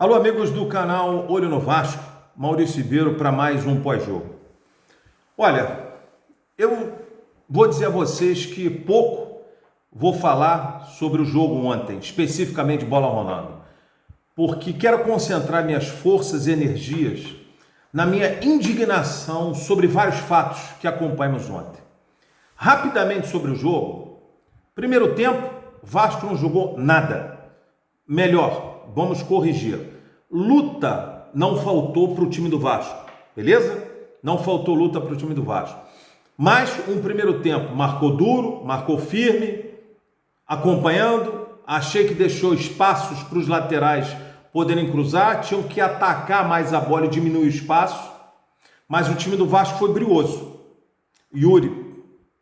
Alô, amigos do canal Olho no Vasco, Maurício Ribeiro para mais um pós-jogo. Olha, eu vou dizer a vocês que pouco vou falar sobre o jogo ontem, especificamente bola rolando, porque quero concentrar minhas forças e energias na minha indignação sobre vários fatos que acompanhamos ontem. Rapidamente sobre o jogo, primeiro tempo, Vasco não jogou nada. Melhor, vamos corrigir. Luta não faltou para o time do Vasco, beleza? Não faltou luta para o time do Vasco. Mas um primeiro tempo marcou duro, marcou firme, acompanhando. Achei que deixou espaços para os laterais poderem cruzar, tinham que atacar mais a bola e diminuir o espaço. Mas o time do Vasco foi brioso. Yuri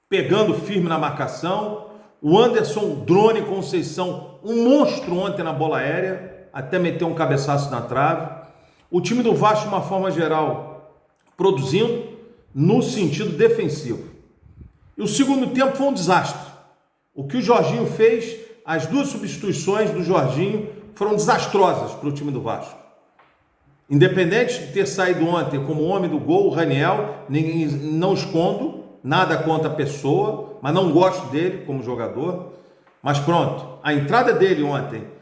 pegando firme na marcação. O Anderson Drone Conceição, um monstro ontem na bola aérea, até meteu um cabeçaço na trave. O time do Vasco, de uma forma geral, produzindo no sentido defensivo. E o segundo tempo foi um desastre. O que o Jorginho fez, as duas substituições do Jorginho foram desastrosas para o time do Vasco. Independente de ter saído ontem como homem do gol, o Raniel, não escondo, nada contra a pessoa, mas não gosto dele como jogador. Mas pronto, a entrada dele ontem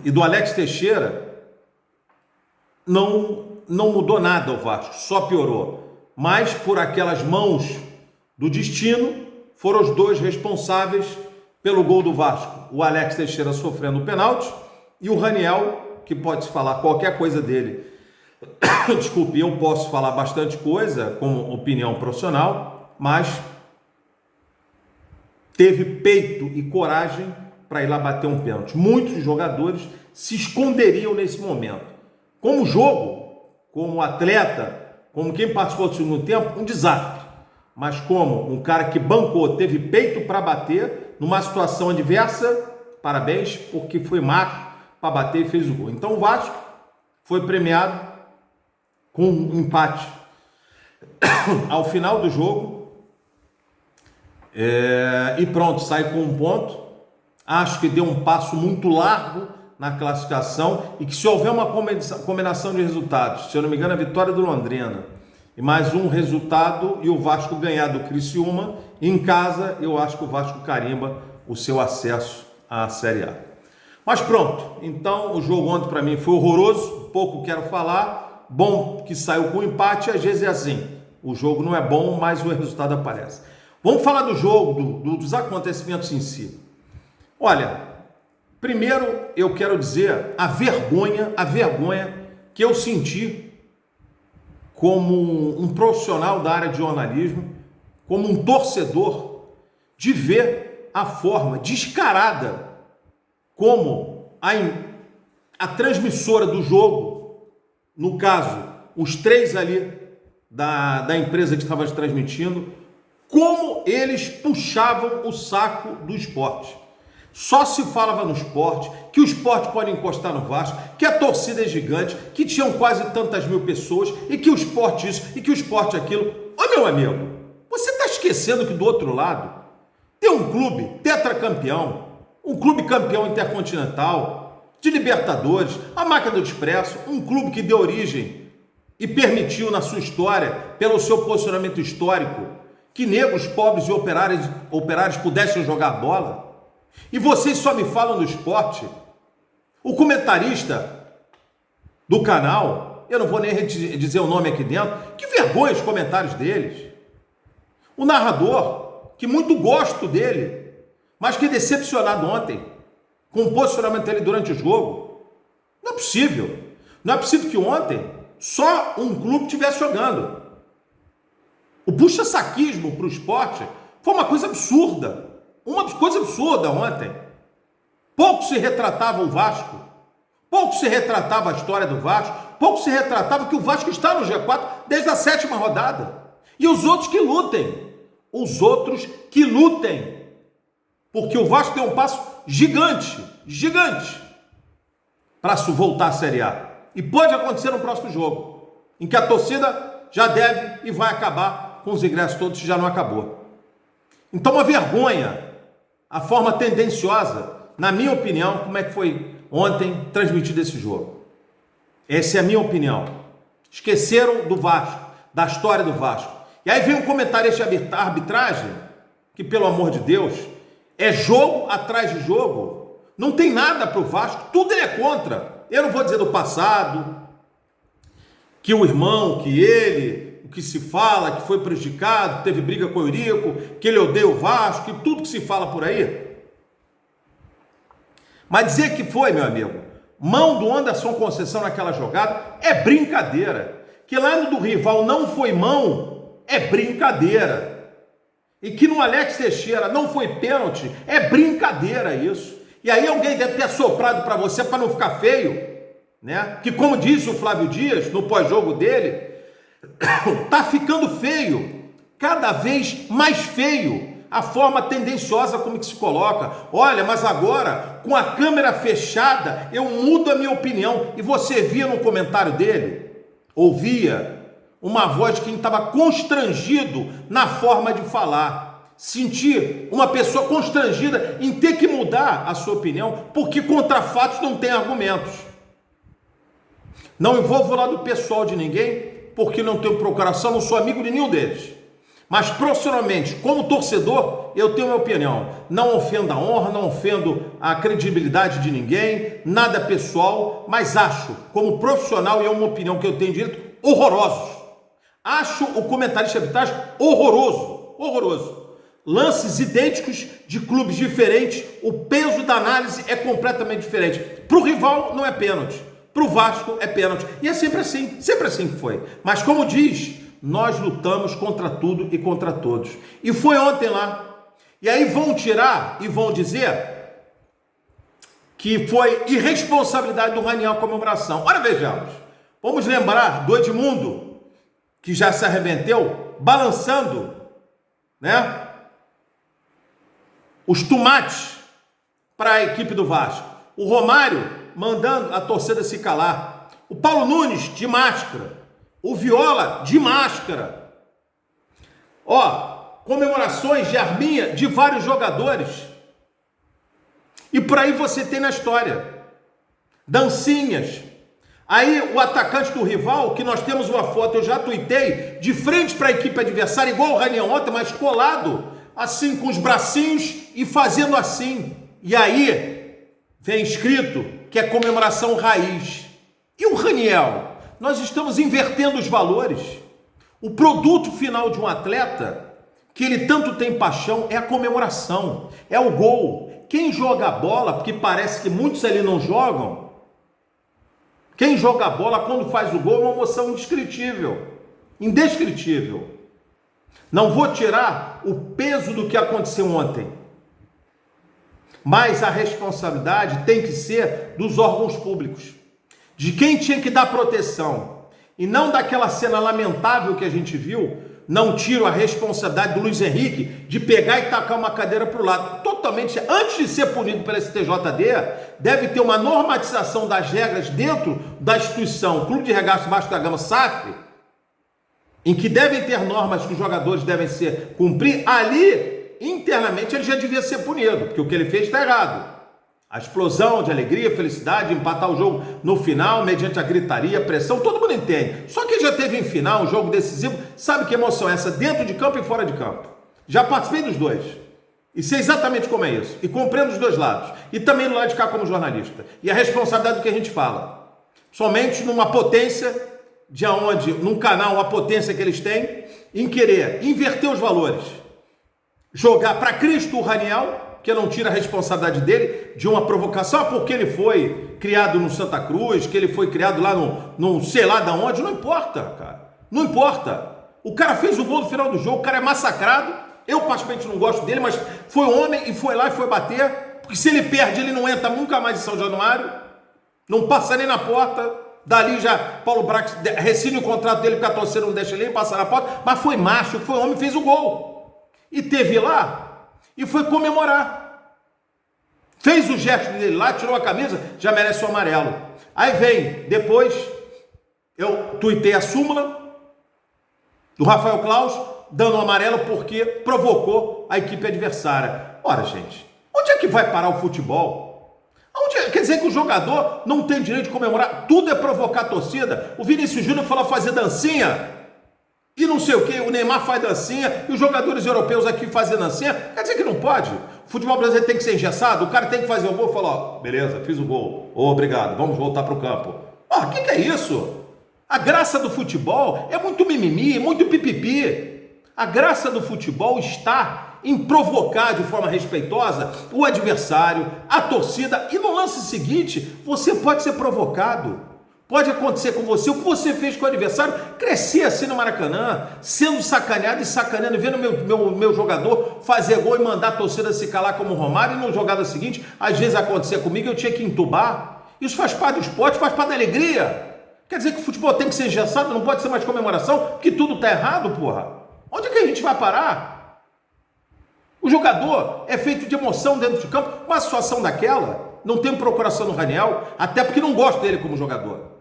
e do Alex Teixeira não mudou nada ao Vasco, só piorou. Mas por aquelas mãos do destino, foram os dois responsáveis pelo gol do Vasco. O Alex Teixeira sofrendo o pênalti e o Raniel, que pode-se falar qualquer coisa dele. Desculpe, eu posso falar bastante coisa como opinião profissional, mas teve peito e coragem para ir lá bater um pênalti. Muitos jogadores se esconderiam nesse momento. Como jogo, como atleta, como quem participou do segundo tempo, um desastre. Mas como um cara que bancou, teve peito para bater, numa situação adversa, parabéns, porque foi macho para bater e fez o gol. Então o Vasco foi premiado com um empate ao final do jogo. E pronto, sai com um ponto. Acho que deu um passo muito largo na classificação e que se houver uma combinação de resultados, se eu não me engano, a vitória do Londrina e mais um resultado e o Vasco ganhar do Criciúma, em casa eu acho que o Vasco carimba o seu acesso à Série A. Mas pronto, então o jogo ontem para mim foi horroroso, pouco quero falar, bom que saiu com empate, às vezes é assim, o jogo não é bom, mas o resultado aparece. Vamos falar do jogo, dos acontecimentos em si. Olha, primeiro eu quero dizer a vergonha que eu senti como um profissional da área de jornalismo, como um torcedor, de ver a forma descarada como a transmissora do jogo, no caso, os três ali da empresa que estava transmitindo, como eles puxavam o saco do esporte. Só se falava no esporte, que o esporte pode encostar no Vasco, que a torcida é gigante, que tinham quase tantas mil pessoas, e que o esporte isso, e que o esporte aquilo. Ô meu amigo, você está esquecendo que do outro lado tem um clube tetracampeão, um clube campeão intercontinental, de Libertadores, a Máquina do Expresso, um clube que deu origem e permitiu na sua história, pelo seu posicionamento histórico, que negros, pobres e operários pudessem jogar bola. E vocês só me falam do esporte. O comentarista do canal, eu não vou nem dizer o nome aqui dentro, que vergonha os comentários deles. O narrador, que muito gosto dele, mas que decepcionado ontem com o posicionamento dele durante o jogo. Não é possível. Não é possível que ontem só um clube estivesse jogando. O puxa-saquismo para o esporte foi uma coisa absurda. Uma coisa absurda ontem. Pouco se retratava o Vasco. Pouco se retratava a história do Vasco. Pouco se retratava que o Vasco está no G4 desde a 7ª rodada. E os outros que lutem. Os outros que lutem. Porque o Vasco deu um passo gigante para voltar à Série A. E pode acontecer no próximo jogo, em que a torcida já deve e vai acabar com os ingressos todos, se já não acabou. Então, uma vergonha a forma tendenciosa, na minha opinião, como é que foi ontem transmitido esse jogo. Essa é a minha opinião. Esqueceram do Vasco, da história do Vasco. E aí vem um comentarista de arbitragem, que pelo amor de Deus, é jogo atrás de jogo. Não tem nada para o Vasco, tudo ele é contra. Eu não vou dizer do passado, que o irmão, que ele, o que se fala, que foi prejudicado, teve briga com o Eurico, que ele odeia o Vasco, que tudo que se fala por aí. Mas dizer que foi, meu amigo, mão do Anderson Conceição naquela jogada é brincadeira. Que lá no do rival não foi mão, é brincadeira. E que no Alex Teixeira não foi pênalti, é brincadeira isso. E aí alguém deve ter assoprado para você para não ficar feio, né? Que como disse o Flávio Dias no pós-jogo dele, tá ficando feio, cada vez mais feio. A forma tendenciosa como que se coloca. Olha, mas agora, com a câmera fechada, eu mudo a minha opinião. E você via no comentário dele, ouvia uma voz de quem estava constrangido na forma de falar. Sentir uma pessoa constrangida em ter que mudar a sua opinião, porque contra fatos não tem argumentos. Não envolvo o lado pessoal de ninguém, porque não tenho procuração, não sou amigo de nenhum deles. Mas profissionalmente, como torcedor, eu tenho minha opinião. Não ofendo a honra, não ofendo a credibilidade de ninguém, nada pessoal, mas acho, como profissional, e é uma opinião que eu tenho direito, horrorosos. Acho o comentarista de arbitragem horroroso. Lances idênticos de clubes diferentes, o peso da análise é completamente diferente. Para o rival não é pênalti, para o Vasco é pênalti. E é sempre assim que foi. Mas como diz, nós lutamos contra tudo e contra todos. E foi ontem lá. E aí vão tirar e vão dizer que foi irresponsabilidade do Raniel a comemoração. Ora, vejamos. Vamos lembrar do Edmundo, que já se arrebentou, balançando, né, os tomates para a equipe do Vasco. O Romário mandando a torcida se calar. O Paulo Nunes de máscara. O Viola de máscara. Comemorações de arminha de vários jogadores. E por aí você tem na história. Dancinhas. Aí o atacante do rival, que nós temos uma foto, eu já tuitei, de frente para a equipe adversária, igual o Raniel ontem, mas colado, assim com os bracinhos e fazendo assim. E aí vem escrito que é comemoração raiz. E o Raniel? Nós estamos invertendo os valores. O produto final de um atleta, que ele tanto tem paixão, é a comemoração, é o gol. Quem joga a bola, porque parece que muitos ali não jogam, quem joga a bola quando faz o gol é uma emoção indescritível. Não vou tirar o peso do que aconteceu ontem, mas a responsabilidade tem que ser dos órgãos públicos, de quem tinha que dar proteção, e não daquela cena lamentável que a gente viu. Não tiro a responsabilidade do Luiz Henrique de pegar e tacar uma cadeira para o lado. Totalmente, antes de ser punido pela STJD, deve ter uma normatização das regras dentro da instituição Clube de Regatas Vasco da Gama, SAF, em que devem ter normas que os jogadores devem cumprir. Ali, internamente, ele já devia ser punido, porque o que ele fez está errado. A explosão de alegria, felicidade, empatar o jogo no final, mediante a gritaria, a pressão, todo mundo entende. Só que já teve em final um jogo decisivo, sabe que emoção é essa, dentro de campo e fora de campo. Já participei dos dois. E sei exatamente como é isso. E compreendo os dois lados. E também do lado de cá como jornalista. E a responsabilidade do que a gente fala. Somente numa potência, num canal, a potência que eles têm, em querer inverter os valores. Jogar para Cristo o Raniel, que não tira a responsabilidade dele de uma provocação, porque ele foi criado no Santa Cruz, que ele foi criado lá no sei lá de onde, não importa, cara. Não importa. O cara fez o gol no final do jogo, o cara é massacrado. Eu particularmente não gosto dele, mas foi homem e foi lá e foi bater, porque se ele perde, ele não entra nunca mais em São Januário, não passa nem na porta. Dali já Paulo Brax rescinde o contrato dele, porque a torcida não deixa ele passar na porta, mas foi macho, foi homem, fez o gol. E teve lá e foi comemorar. Fez o gesto dele lá, tirou a camisa, já merece o amarelo. Aí vem, depois, eu tuitei a súmula do Rafael Claus, dando o amarelo porque provocou a equipe adversária. Ora, gente, onde é que vai parar o futebol? Quer dizer que o jogador não tem direito de comemorar, tudo é provocar a torcida. O Vinícius Júnior falou fazer dancinha e não sei o que, o Neymar faz dancinha e os jogadores europeus aqui fazem dancinha. Quer dizer que não pode. O futebol brasileiro tem que ser engessado, o cara tem que fazer o gol e falar, ó, beleza, fiz o gol, obrigado, vamos voltar pro campo. O que é isso? A graça do futebol é muito mimimi, muito pipipi. A graça do futebol está em provocar de forma respeitosa o adversário, a torcida, e no lance seguinte, você pode ser provocado. Pode acontecer com você o que você fez com o adversário, crescer assim no Maracanã, sendo sacaneado e sacaneando, vendo meu jogador fazer gol e mandar a torcida se calar como o Romário, e na jogada seguinte, às vezes acontecia comigo, eu tinha que entubar. Isso faz parte do esporte, faz parte da alegria. Quer dizer que o futebol tem que ser engessado, não pode ser mais comemoração, porque tudo está errado, porra. Onde é que a gente vai parar? O jogador é feito de emoção dentro de campo. Uma situação daquela, não tem procuração no Raniel, até porque não gosto dele como jogador.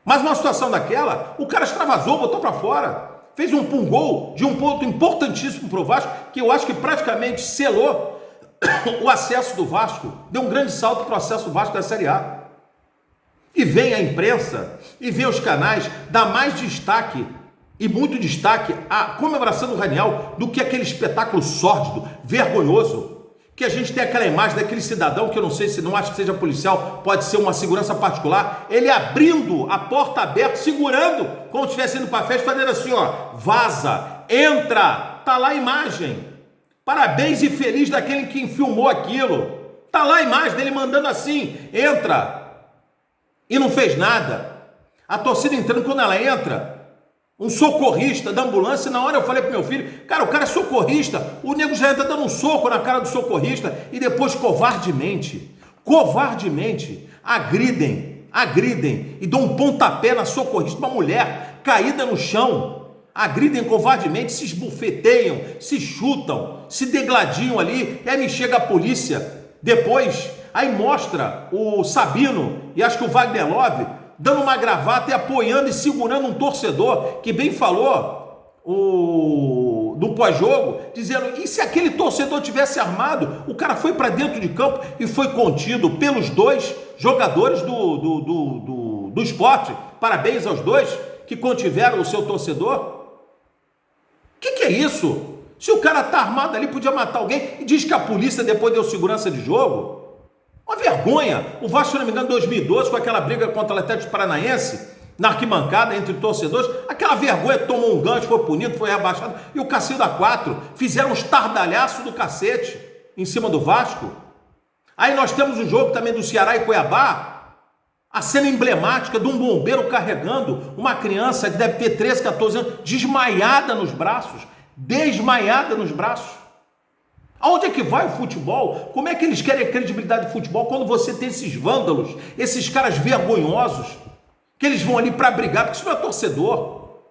Mas uma situação daquela, o cara extravasou, botou para fora. Fez um gol de um ponto importantíssimo para o Vasco, que eu acho que praticamente selou o acesso do Vasco. Deu um grande salto para o acesso do Vasco da Série A. E vem a imprensa, e vem os canais, dá mais destaque, e muito destaque, à comemoração do Raniel, do que aquele espetáculo sórdido, vergonhoso, que a gente tem aquela imagem daquele cidadão, que eu não sei se, não acho que seja policial, pode ser uma segurança particular, ele abrindo a porta aberta, segurando, como se estivesse indo para a festa, fazendo assim, ó, vaza, entra, tá lá a imagem, parabéns e feliz daquele que filmou aquilo, tá lá a imagem dele mandando assim, entra, e não fez nada. A torcida entrando, quando ela entra, um socorrista da ambulância, na hora eu falei pro meu filho, cara, o cara é socorrista, o nego já entra dando um soco na cara do socorrista, e depois covardemente, agridem, e dão um pontapé na socorrista, uma mulher caída no chão, agridem covardemente, se esbufeteiam, se chutam, se degladiam ali, e aí me chega a polícia, depois, aí mostra o Sabino, e acho que o Wagner Love, dando uma gravata e apoiando e segurando um torcedor, que bem falou do pós-jogo, dizendo, e se aquele torcedor tivesse armado? O cara foi para dentro de campo e foi contido pelos dois jogadores do esporte. Parabéns aos dois que contiveram o seu torcedor. O que é isso? Se o cara tá armado ali, podia matar alguém, e diz que a polícia depois deu segurança de jogo. Uma vergonha. O Vasco, se não me engano, em 2012, com aquela briga contra o Atlético Paranaense, na arquibancada entre torcedores, aquela vergonha, tomou um gancho, foi punido, foi rebaixado, e o Cacilda 4 fizeram um estardalhaço do cacete em cima do Vasco. Aí nós temos o jogo também do Ceará e Cuiabá, a cena emblemática de um bombeiro carregando uma criança que deve ter 13, 14 anos, desmaiada nos braços. Aonde é que vai o futebol? Como é que eles querem a credibilidade do futebol quando você tem esses vândalos, esses caras vergonhosos, que eles vão ali para brigar, porque isso não é torcedor.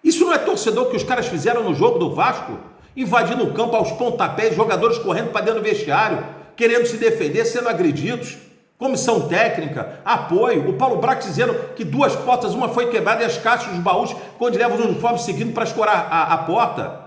Isso não é torcedor que os caras fizeram no jogo do Vasco, invadindo o campo aos pontapés, jogadores correndo para dentro do vestiário, querendo se defender, sendo agredidos, comissão técnica, apoio, o Paulo Brax dizendo que duas portas, uma foi quebrada e as caixas dos baús, quando levam os uniformes seguindo para escorar a porta.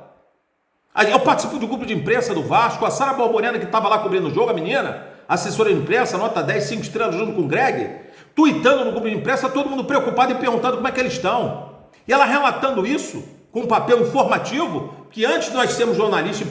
Eu participo do grupo de imprensa do Vasco, a Sara Balbonena, que estava lá cobrindo o jogo, a menina, assessora de imprensa, nota 10, 5 estrelas, junto com o Greg, tuitando no grupo de imprensa, todo mundo preocupado e perguntando como é que eles estão. E ela relatando isso, com um papel informativo, que antes nós sermos jornalistas,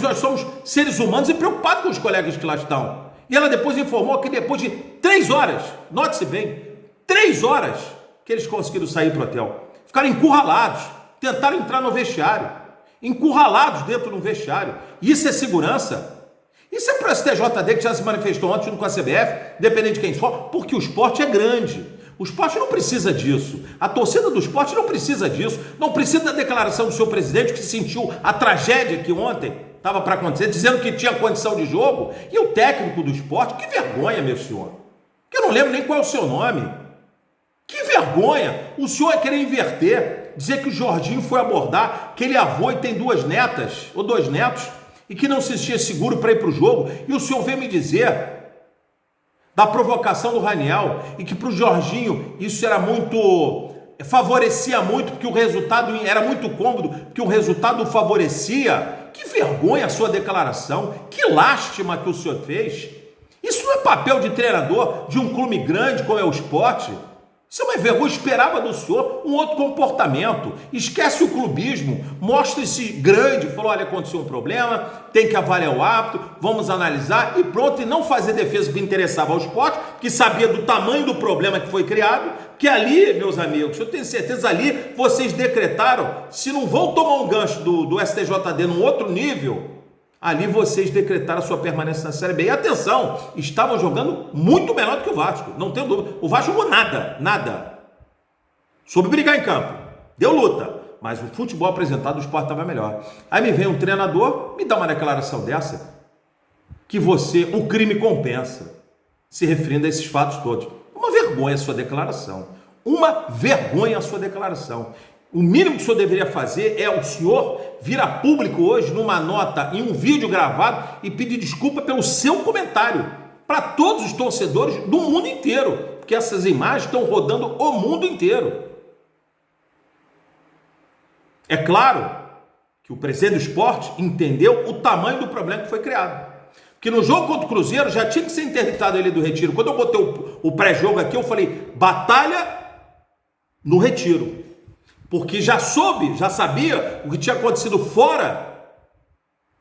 nós somos seres humanos e preocupados com os colegas que lá estão. E ela depois informou que depois de 3 horas, note-se bem, 3 horas que eles conseguiram sair para o hotel. Ficaram encurralados, tentaram entrar no vestiário. Encurralados dentro de um vestiário. Isso é segurança? Isso é para o STJD, que já se manifestou ontem junto com a CBF, dependendo de quem for, porque o esporte é grande. O esporte não precisa disso. A torcida do esporte não precisa disso. Não precisa da declaração do seu presidente, que sentiu a tragédia que ontem estava para acontecer, dizendo que tinha condição de jogo. E o técnico do esporte, que vergonha, meu senhor. Que eu não lembro nem qual é o seu nome. Que vergonha. O senhor é querer inverter. Dizer que o Jorginho foi abordar, que ele é avô e tem 2 netas, ou 2 netos, e que não se sentia seguro para ir para o jogo, e o senhor veio me dizer da provocação do Raniel, e que para o Jorginho isso era muito favorecia muito, porque o resultado era muito cômodo, porque o resultado o favorecia. Que vergonha a sua declaração, que lástima que o senhor fez. Isso não é papel de treinador de um clube grande como é o Sport. Isso é uma vergonha. Eu esperava do senhor um outro comportamento. Esquece o clubismo, mostre-se grande, falou, olha, aconteceu um problema, tem que avaliar o hábito, vamos analisar e pronto, e não fazer defesa que interessava ao Sport, que sabia do tamanho do problema que foi criado, que ali, meus amigos, eu tenho certeza, ali vocês decretaram, se não vão tomar um gancho do STJD num outro nível, ali vocês decretaram a sua permanência na Série B. E atenção, estavam jogando muito melhor do que o Vasco, não tenho dúvida. O Vasco jogou nada. Soube brigar em campo, deu luta, mas o futebol apresentado do Sport estava melhor. Aí me vem um treinador, me dá uma declaração dessa, que o crime compensa, se referindo a esses fatos todos. Uma vergonha a sua declaração. Uma vergonha a sua declaração. O mínimo que o senhor deveria fazer é o senhor vir a público hoje numa nota, em um vídeo gravado e pedir desculpa pelo seu comentário para todos os torcedores do mundo inteiro, porque essas imagens estão rodando o mundo inteiro. É claro que o presidente do Sport entendeu o tamanho do problema que foi criado. Porque no jogo contra o Cruzeiro já tinha que ser interditado ele do Retiro. Quando eu botei o pré-jogo aqui, eu falei, batalha no Retiro. Porque já sabia o que tinha acontecido fora,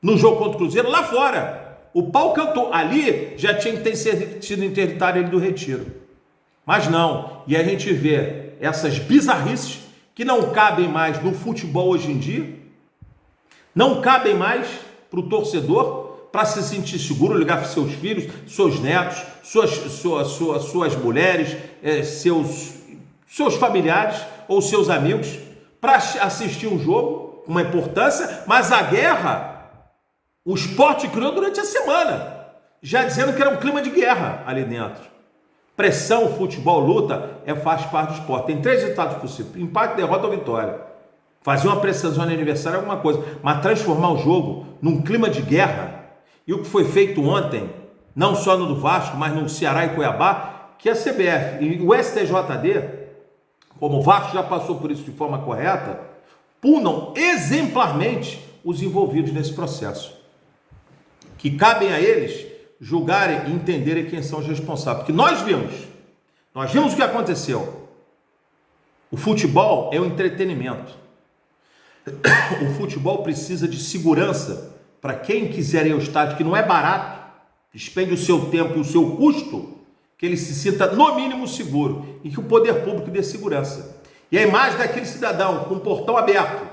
no jogo contra o Cruzeiro, lá fora. O pau cantou, ali já tinha que ter sido interditado ele do Retiro. Mas não, e a gente vê essas bizarrices que não cabem mais no futebol hoje em dia, não cabem mais para o torcedor, para se sentir seguro, ligar para seus filhos, seus netos, suas mulheres, seus familiares ou seus amigos, para assistir um jogo, uma importância, mas a guerra, o Sport criou durante a semana, já dizendo que era um clima de guerra ali dentro. Pressão, futebol, luta, faz parte do esporte. Tem 3 resultados possíveis: empate, derrota ou vitória. Fazer uma pressão de aniversário é alguma coisa, mas transformar o jogo num clima de guerra, e o que foi feito ontem, não só no do Vasco, mas no Ceará e Cuiabá, que a CBF e o STJD, como o Vasco já passou por isso de forma correta, punam exemplarmente os envolvidos nesse processo. Que cabem a eles julgarem e entenderem quem são os responsáveis. Porque nós vimos o que aconteceu. O futebol é um entretenimento. O futebol precisa de segurança para quem quiser ir ao estádio, que não é barato, despende o seu tempo e o seu custo, que ele se sinta no mínimo seguro e que o poder público dê segurança. E a imagem daquele cidadão com o portão aberto,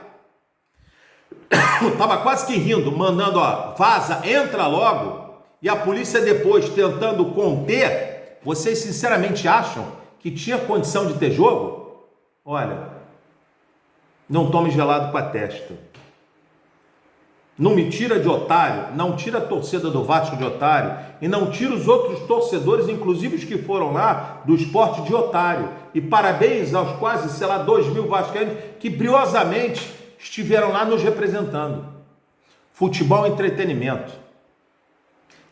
estava quase que rindo, mandando, vaza, entra logo, e a polícia depois tentando conter. Vocês sinceramente acham que tinha condição de ter jogo? Olha, não tome gelado para a testa. Não me tira de otário, não tira a torcida do Vasco de otário, e não tira os outros torcedores, inclusive os que foram lá do Sport, de otário. E parabéns aos quase, 2.000 vascaínos que briosamente estiveram lá nos representando. Futebol é entretenimento.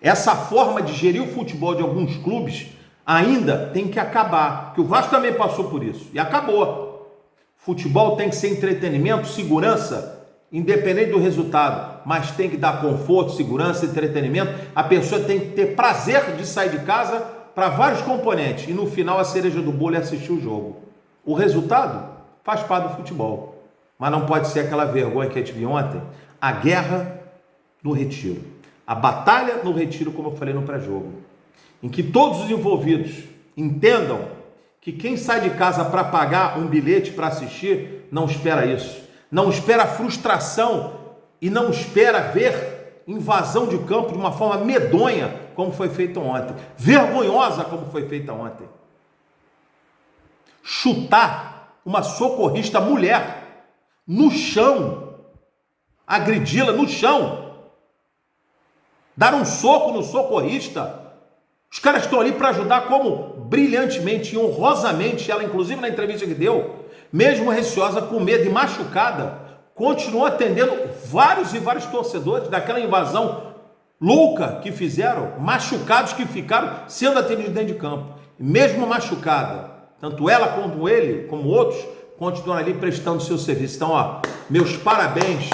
Essa forma de gerir o futebol de alguns clubes ainda tem que acabar, que o Vasco também passou por isso, e acabou. Futebol tem que ser entretenimento, segurança, independente do resultado, mas tem que dar conforto, segurança, entretenimento. A pessoa tem que ter prazer de sair de casa para vários componentes, e no final a cereja do bolo é assistir o jogo. O resultado faz parte do futebol, mas não pode ser aquela vergonha que a gente viu ontem, a guerra no Retiro, a batalha no Retiro, como eu falei no pré-jogo, em que todos os envolvidos entendam que quem sai de casa para pagar um bilhete para assistir não espera isso. Não espera frustração e não espera ver invasão de campo de uma forma medonha, como foi feita ontem, vergonhosa como foi feita ontem. Chutar uma socorrista mulher no chão, agredi-la no chão, dar um soco no socorrista. Os caras estão ali para ajudar, como brilhantemente e honrosamente ela, inclusive na entrevista que deu, mesmo receosa, com medo e machucada, continuou atendendo vários e vários torcedores daquela invasão louca que fizeram, machucados que ficaram sendo atendidos dentro de campo. E mesmo machucada, tanto ela como ele, como outros, continuam ali prestando seu serviço. Então, ó, meus parabéns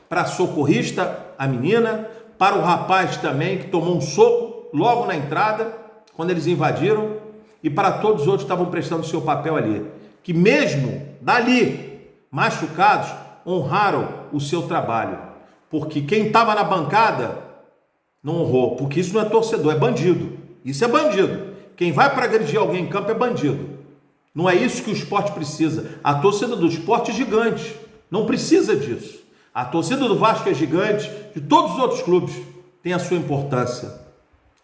para a socorrista, a menina, para o rapaz também que tomou um soco logo na entrada, quando eles invadiram, e para todos os outros que estavam prestando seu papel ali, que mesmo dali, machucados, honraram o seu trabalho, porque quem estava na bancada não honrou, porque isso não é torcedor, é bandido, isso é bandido. Quem vai para agredir alguém em campo é bandido. Não é isso que o esporte precisa. A torcida do esporte é gigante, não precisa disso. A torcida do Vasco é gigante, de todos os outros clubes tem a sua importância.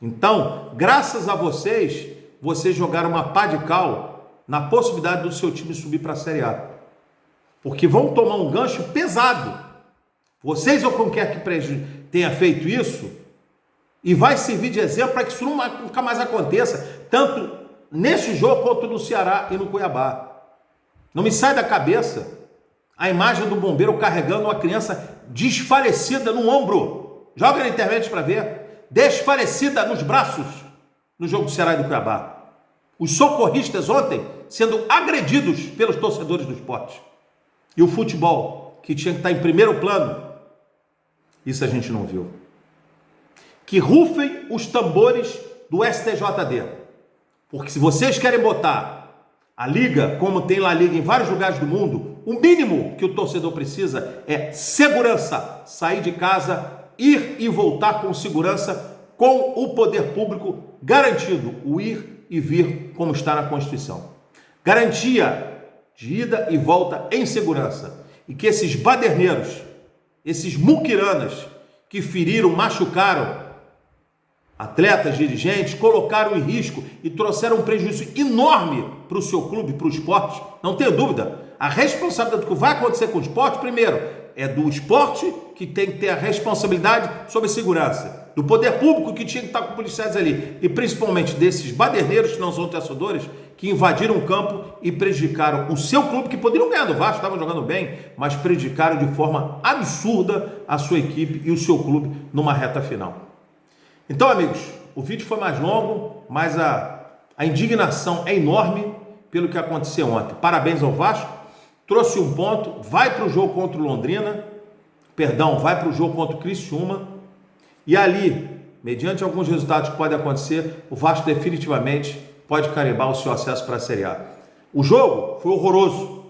Então, graças a vocês, vocês jogaram uma pá de cal na possibilidade do seu time subir para a Série A. Porque vão tomar um gancho pesado. Vocês ou quem quer que tenha feito isso, e vai servir de exemplo para que isso nunca mais aconteça, tanto nesse jogo quanto no Ceará e no Cuiabá. Não me sai da cabeça a imagem do bombeiro carregando uma criança desfalecida no ombro. Joga na internet para ver. Desfalecida nos braços no jogo do Ceará e do Cuiabá. Os socorristas ontem sendo agredidos pelos torcedores do esporte. E o futebol, que tinha que estar em primeiro plano, isso a gente não viu. Que rufem os tambores do STJD. Porque se vocês querem botar a Liga, como tem La Liga em vários lugares do mundo, o mínimo que o torcedor precisa é segurança. Sair de casa, ir e voltar com segurança, com o poder público garantindo o ir e vir como está na Constituição. Garantia de ida e volta em segurança. E que esses baderneiros, esses muquiranas que feriram, machucaram atletas, dirigentes, colocaram em risco e trouxeram um prejuízo enorme para o seu clube, para o esporte, não tenho dúvida. A responsabilidade do que vai acontecer com o esporte, primeiro, é do esporte, que tem que ter a responsabilidade sobre a segurança, do poder público, que tinha que estar com policiais ali, e principalmente desses baderneiros, que não são torcedores, que invadiram o campo e prejudicaram o seu clube, que poderiam ganhar do Vasco, estavam jogando bem, mas prejudicaram de forma absurda a sua equipe e o seu clube numa reta final. Então, amigos, o vídeo foi mais longo, mas a indignação é enorme pelo que aconteceu ontem. Parabéns ao Vasco, trouxe um ponto, vai para o jogo contra o Londrina, vai para o jogo contra o Criciúma, e ali, mediante alguns resultados que podem acontecer, o Vasco definitivamente pode carimbar o seu acesso para a Série A. O jogo foi horroroso,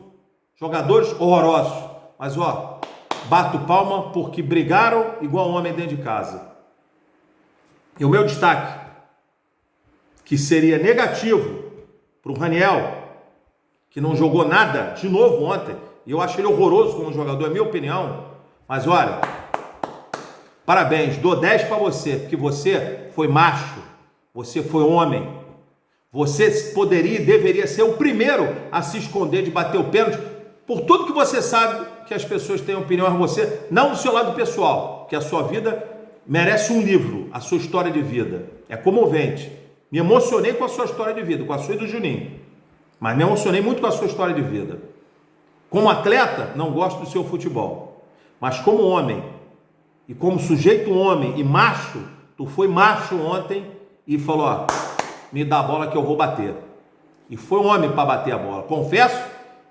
jogadores horrorosos, mas ó, bato palma porque brigaram igual um homem dentro de casa. E o meu destaque, que seria negativo para o Raniel, que não jogou nada de novo ontem, e eu acho ele horroroso como jogador, é minha opinião, mas olha, parabéns, dou 10 para você, porque você foi macho, você foi homem, você poderia e deveria ser o primeiro a se esconder de bater o pênalti, por tudo que você sabe que as pessoas têm opinião a você, não do seu lado pessoal, que a sua vida merece um livro, a sua história de vida. É comovente. Me emocionei com a sua história de vida, com a sua e do Juninho. Mas me emocionei muito com a sua história de vida. Como atleta, não gosto do seu futebol. Mas como homem, e como sujeito homem e macho, tu foi macho ontem e falou, ó, me dá a bola que eu vou bater. E foi um homem para bater a bola. Confesso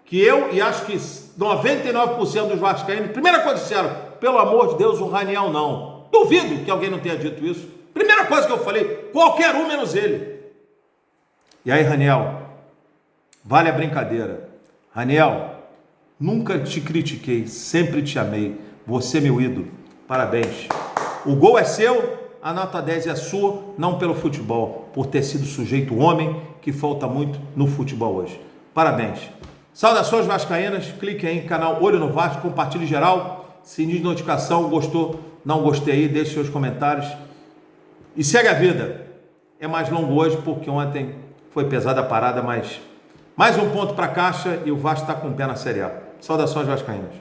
que eu, e acho que 99% dos vascaínos, primeira coisa que disseram, pelo amor de Deus, o Raniel não. Duvido que alguém não tenha dito isso. Primeira coisa que eu falei, qualquer um menos ele. E aí, Raniel, vale a brincadeira. Raniel, nunca te critiquei, sempre te amei. Você é meu ídolo. Parabéns. O gol é seu, a nota 10 é sua, não pelo futebol, por ter sido sujeito homem, que falta muito no futebol hoje. Parabéns. Saudações vascaínas, clique aí no canal Olho no Vasco, compartilhe geral, sininho de notificação, gostou, não gostei aí, deixe seus comentários e segue a vida. É mais longo hoje porque ontem foi pesada a parada, mas mais um ponto para a caixa e o Vasco está com o pé na Série A. Saudações vascaínas.